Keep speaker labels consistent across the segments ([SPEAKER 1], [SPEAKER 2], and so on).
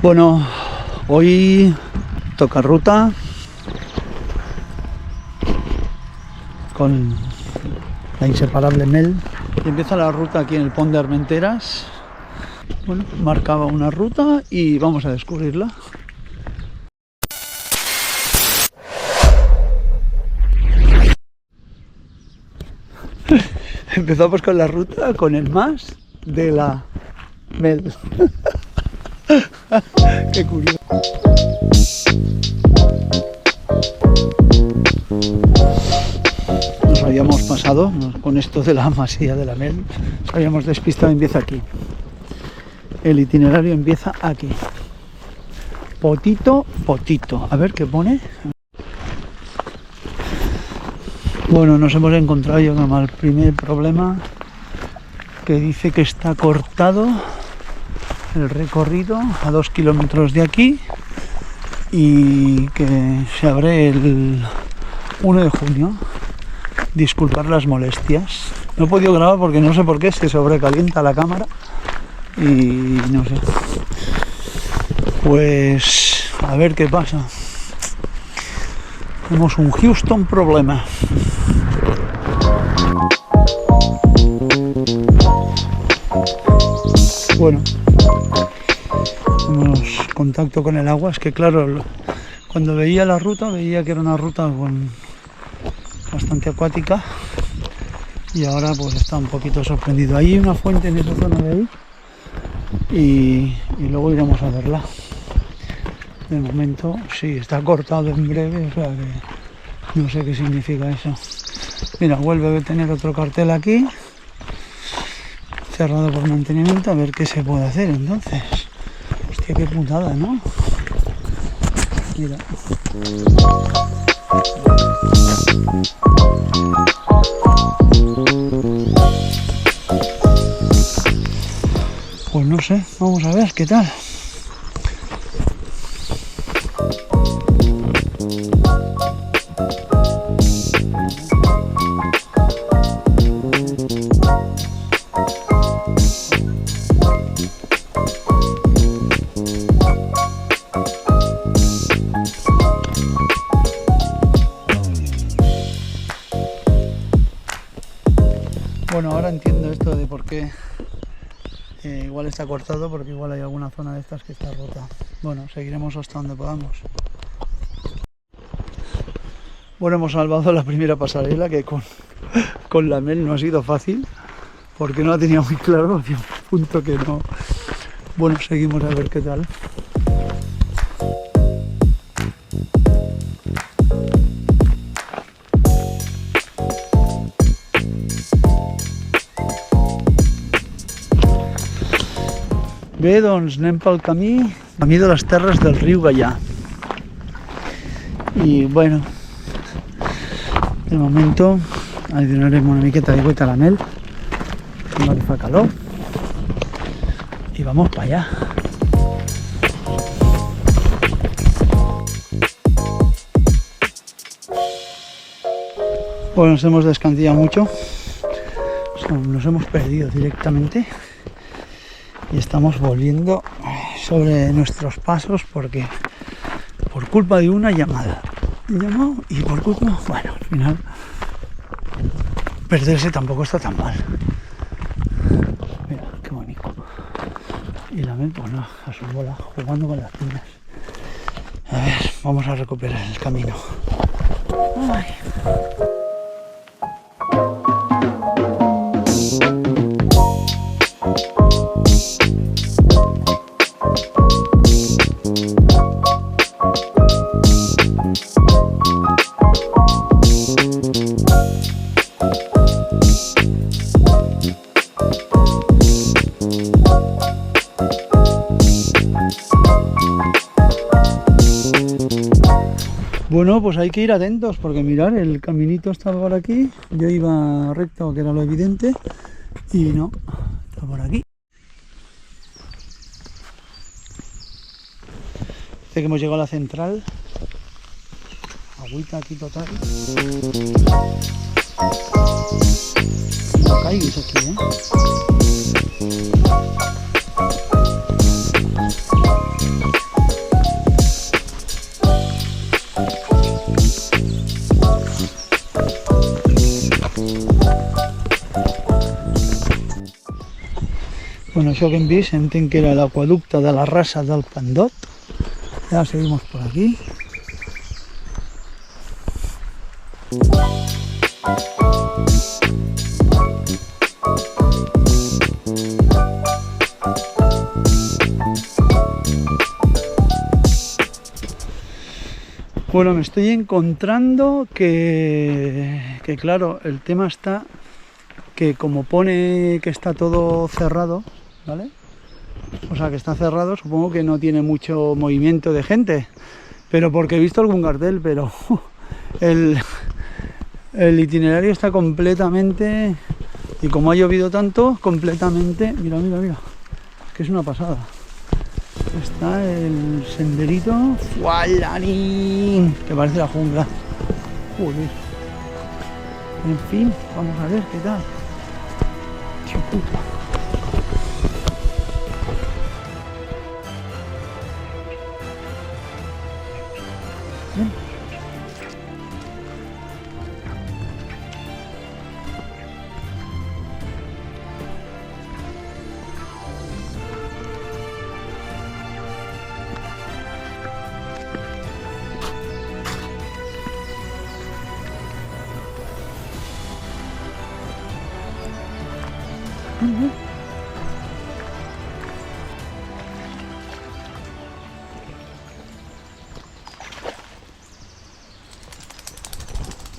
[SPEAKER 1] Bueno, hoy toca ruta con la inseparable Mel y empieza la ruta aquí en el Pont de Armenteras. Bueno, marcaba una ruta y vamos a descubrirla. Empezamos con la ruta con el más de la Mel. Qué curioso. Nos habíamos pasado con esto de la masía de la Mel. Nos habíamos despistado, empieza aquí. El itinerario empieza aquí. Potito, potito. A ver qué pone. Bueno, nos hemos encontrado ya con el primer problema, que dice que está cortado el recorrido a 2 kilómetros de aquí y que se abre el 1 de junio. Disculpar las molestias. No he podido grabar porque no sé por qué se sobrecalienta la cámara y no sé. Pues a ver qué pasa. Tenemos un Houston problema. Bueno, tenemos contacto con el agua. Es que claro, cuando veía la ruta, veía que era una ruta bastante acuática y ahora pues está un poquito sorprendido. Hay una fuente en esa zona de ahí y luego iremos a verla. De momento sí, está cortado en breve, o sea que no sé qué significa eso. Mira, vuelve a tener otro cartel aquí, cerrado por mantenimiento, a ver qué se puede hacer entonces. Hostia, qué putada, ¿no? Mira. Pues no sé, vamos a ver qué tal. Bueno, ahora entiendo esto de por qué igual está cortado, porque igual hay alguna zona de estas que está rota. Bueno, seguiremos hasta donde podamos. Bueno, hemos salvado la primera pasarela, que con la Mel no ha sido fácil, porque no la tenía muy claro, había un punto que no. Bueno, seguimos a ver qué tal. Bé, doncs anem pel camí de les terres del riu Gaià. I bueno, de momento ahí donarem una miqueta d'aigüeta a la Mel, sembla que fa calor, y vamos para allá. Bueno, nos hemos descantillado mucho, nos hemos perdido directamente. Y estamos volviendo sobre nuestros pasos porque por culpa de una llamada. He llamado y por culpa, bueno, al final perderse tampoco está tan mal. Mira, qué bonito. Y la Mel, pues no, a su bola, jugando con las pinas. A ver, vamos a recuperar el camino. Ay. Bueno, pues hay que ir atentos porque mirar, el caminito estaba por aquí, yo iba recto, que era lo evidente, y no, está por aquí. Dice que hemos llegado a la central, agüita aquí total. No caigas aquí, ¿eh? Bueno, això que hem vist entenc que era l'aqueducte de la Rasa del Pandot. Ya seguimos por aquí. Bueno, me estoy encontrando que claro, el tema está que como pone que está todo cerrado, ¿vale? O sea, que está cerrado, supongo que no tiene mucho movimiento de gente, pero porque he visto algún cartel, pero el itinerario está completamente, y como ha llovido tanto, completamente, mira, es que es una pasada. Está el senderito, ¡fualarín!, que parece la jungla. Joder. En fin, vamos a ver qué tal. ¡Qué puta!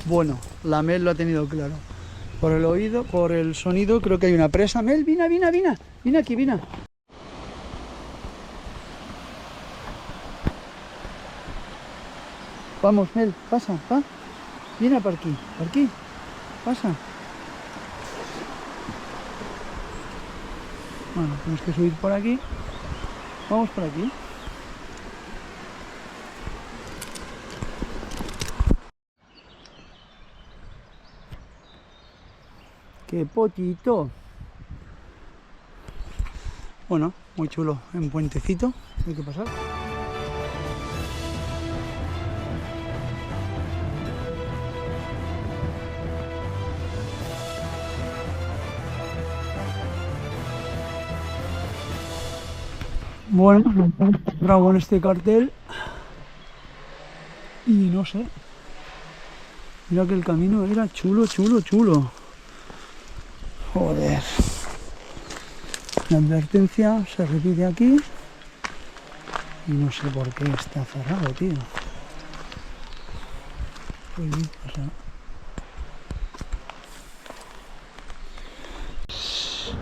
[SPEAKER 1] Bueno, la Mel lo ha tenido claro. Por el oído, por el sonido, creo que hay una presa. Mel, vina aquí, vina. Vamos, Mel, pasa, va. Vina por aquí, pasa. Bueno, tenemos que subir por aquí. Vamos por aquí. ¡Qué potito! Bueno, muy chulo, en puentecito, hay que pasar. Bueno, he entrado con este cartel y no sé. Mira que el camino era chulo. Joder. La advertencia se repite aquí y no sé por qué está cerrado, tío.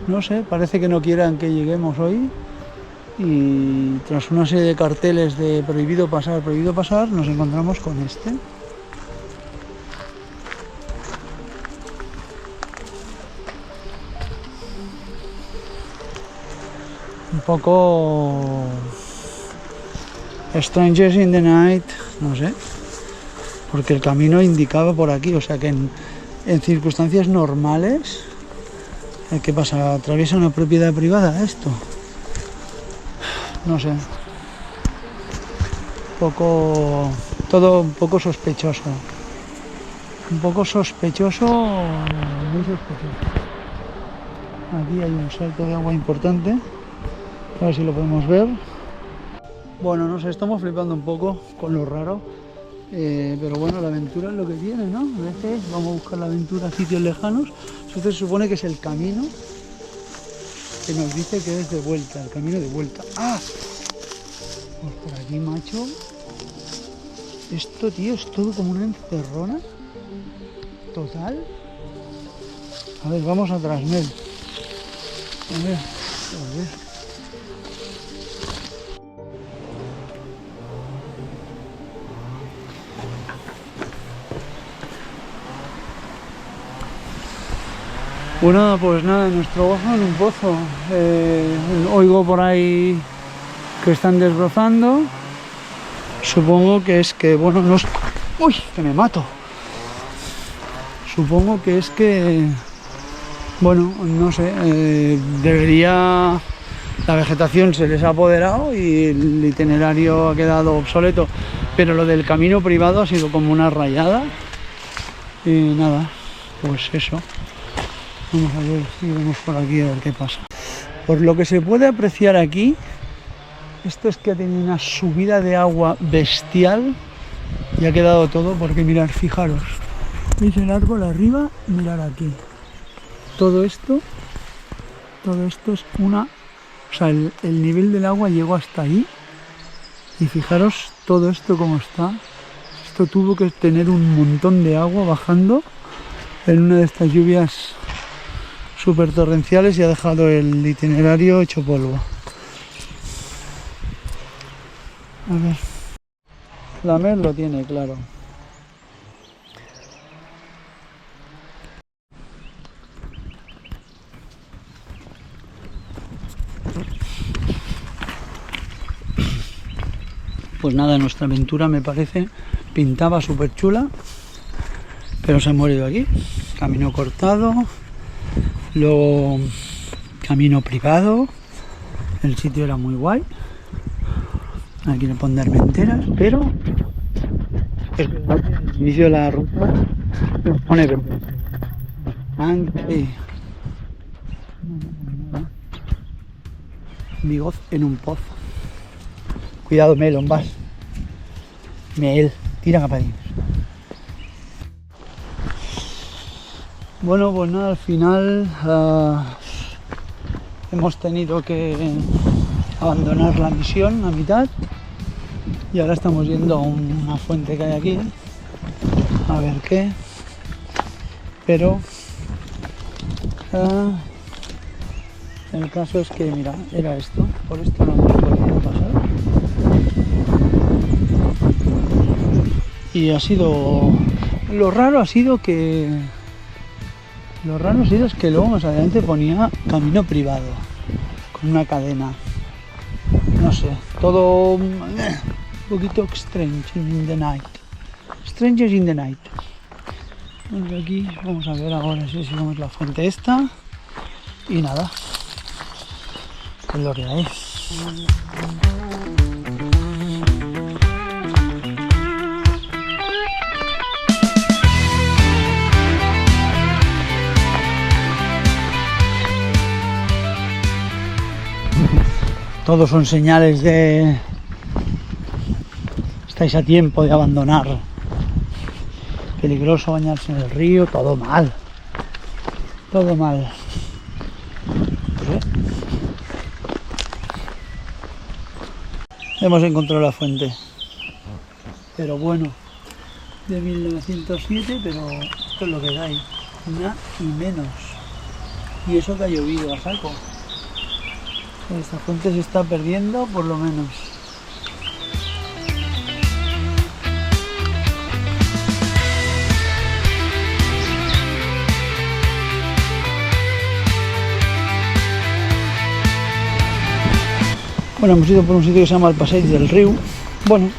[SPEAKER 1] No sé, parece que no quieran que lleguemos hoy. Y tras una serie de carteles de prohibido pasar, nos encontramos con este. Un poco Strangers in the Night, no sé, porque el camino indicaba por aquí, o sea que en circunstancias normales, ¿qué pasa? ¿Atraviesa una propiedad privada esto? No sé, todo un poco sospechoso, muy sospechoso. Aquí hay un salto de agua importante, a ver si lo podemos ver. Bueno, no sé, estamos flipando un poco con lo raro, pero bueno, la aventura es lo que tiene, ¿no? A veces vamos a buscar la aventura a sitios lejanos. Entonces se supone que es el camino que nos dice que es de vuelta, el camino de vuelta. ¡Ah! Pues por aquí, macho. Esto, tío, es todo como una encerrona total. A ver, vamos atrás, Mel. A ver. Bueno, pues nada, nuestro ojo en un pozo. Oigo por ahí que están desbrozando. Supongo que es que, bueno, no es... ¡Uy! Que me mato. Supongo que es que, bueno, no sé, debería... La vegetación se les ha apoderado y el itinerario ha quedado obsoleto. Pero lo del camino privado ha sido como una rayada. Y nada, pues eso. Vamos a ver si vemos por aquí a ver qué pasa. Por lo que se puede apreciar aquí, esto es que ha tenido una subida de agua bestial y ha quedado todo, porque mirad, fijaros, ¿veis el árbol arriba? Mirad aquí. Todo esto es una... O sea, el nivel del agua llegó hasta ahí. Y fijaros todo esto como está. Esto tuvo que tener un montón de agua bajando en una de estas lluvias súper torrenciales y ha dejado el itinerario hecho polvo. A ver. La Mer lo tiene claro. Pues nada, nuestra aventura me parece pintaba súper chula, pero se ha morido aquí. Camino cortado, luego camino privado, el sitio era muy guay, aquí le ponerme enteras, pero el inicio de la ruta nos pone mi voz en un pozo. Cuidado, Melon, vas. Mel, tira capadines. Bueno, pues nada, al final hemos tenido que abandonar la misión a mitad y ahora estamos yendo a una fuente que hay aquí a ver qué, pero el caso es que, mira, era esto, por esto no hemos podido pasar y ha sido, lo raro es que luego más adelante ponía camino privado con una cadena, no sé, todo un poquito strange in the night, strangers in the night. Bueno, aquí vamos a ver ahora si vamos la fuente esta y nada, es lo que hay. Todos son señales de estáis a tiempo de abandonar. Peligroso bañarse en el río, todo mal. Todo mal. Hemos encontrado la fuente. Pero bueno, de 1907, pero esto es lo que hay. Una y menos. Y eso que ha llovido a saco. Esta fuente se está perdiendo por lo menos. Bueno, hemos ido por un sitio que se llama el Passeig del Riu. Bueno,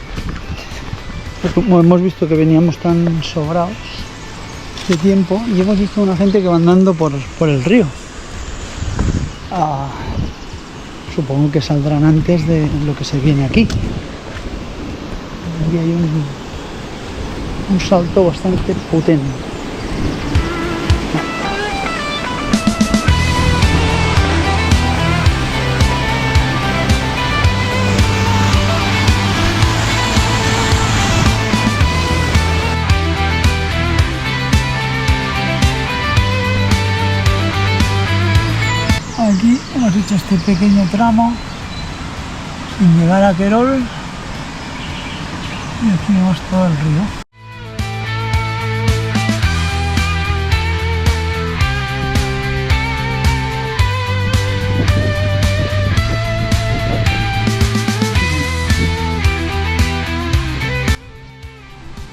[SPEAKER 1] pues como hemos visto que veníamos tan sobrados de tiempo y hemos visto a una gente que va andando por el río. Supongo que saldrán antes de lo que se viene aquí. Aquí hay un salto bastante potente. Aquí hemos hecho este pequeño tramo sin llegar a Querol y aquí vemos todo el río.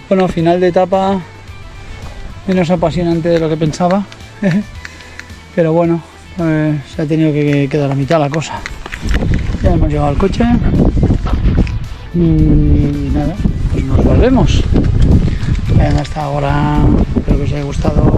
[SPEAKER 1] Bueno, final de etapa menos apasionante de lo que pensaba, pero bueno. Se ha tenido que quedar a mitad la cosa. Ya hemos llegado al coche y nada, pues nos volvemos. Hasta ahora, espero que os haya gustado.